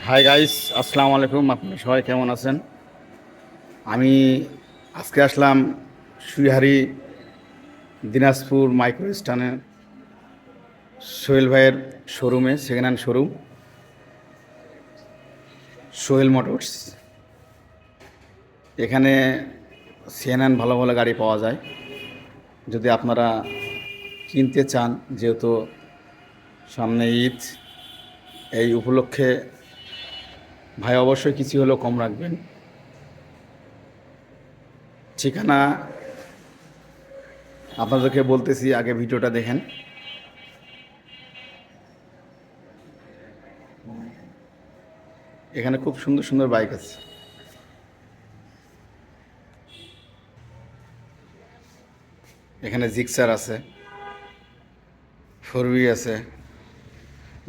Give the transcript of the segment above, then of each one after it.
Hi guys, আসসালামু আলাইকুম। আপনারা সবাই কেমন আছেন? আমি আজকে আসলাম সুইহারি দিনাজপুর মাইক্রো স্টানে সোহেল ভাইয়ের শোরুমে, second hand showroom Sohel motors. এখানে সেকেন্ড হ্যান্ড ভালো ভালো গাড়ি পাওয়া যায়। যদি আপনারা কিনতে চান, যেহেতু সামনে ঈদ, এই উপলক্ষে ভাই অবশ্যই কিছু হলেও কম রাখবেন। ঠিকানা আপনাদেরকে বলতেছি, আগে ভিডিওটা দেখেন। এখানে খুব সুন্দর সুন্দর বাইক আছে। এখানে জিক্সার আছে, ফোরবি আছে,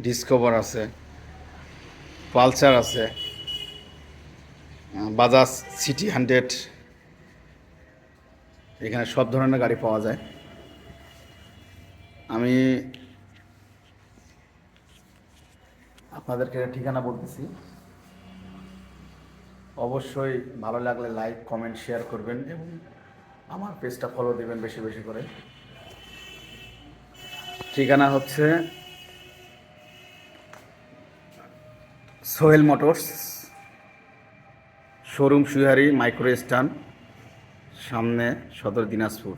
ডিসকভার আছে, পালসার আছে, বাজাজ সিটি 100। এখানে সব ধরনের গাড়ি পাওয়া যায়। আমি আপনাদেরকে ঠিকানা বলতেছি, অবশ্যই ভালো লাগলে লাইক, কমেন্ট, শেয়ার করবেন এবং আমার পেজটা ফলো দেবেন বেশি বেশি করে। ঠিকানা হচ্ছে Sohel motors, showroom Suihari micro স্টান, সামনে সদর দিনাজপুর।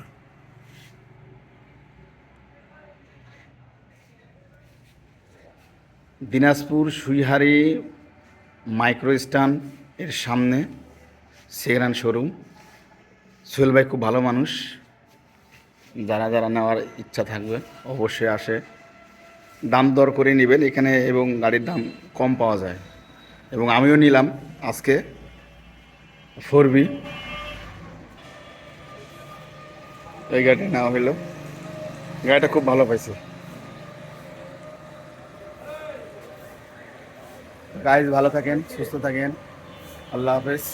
দিনাজপুর সুইহারি মাইক্রো স্টান এর সামনে সেকেন্ড হ্যান্ড শোরুম। সোহেল ভাই খুব ভালো মানুষ, যারা যারা নেওয়ার ইচ্ছা থাকবে অবশ্যই আসে, দাম দর করে নেবেন এখানে, এবং গাড়ির দাম কম পাওয়া যায়। এবং আমিও নিলাম আজকে ফোরবি, এই গাড়িটা নেওয়া হলো। গাড়িটা খুব ভালো পাইছে। গাইজ, ভালো থাকেন, সুস্থ থাকেন, আল্লাহ হাফেজ।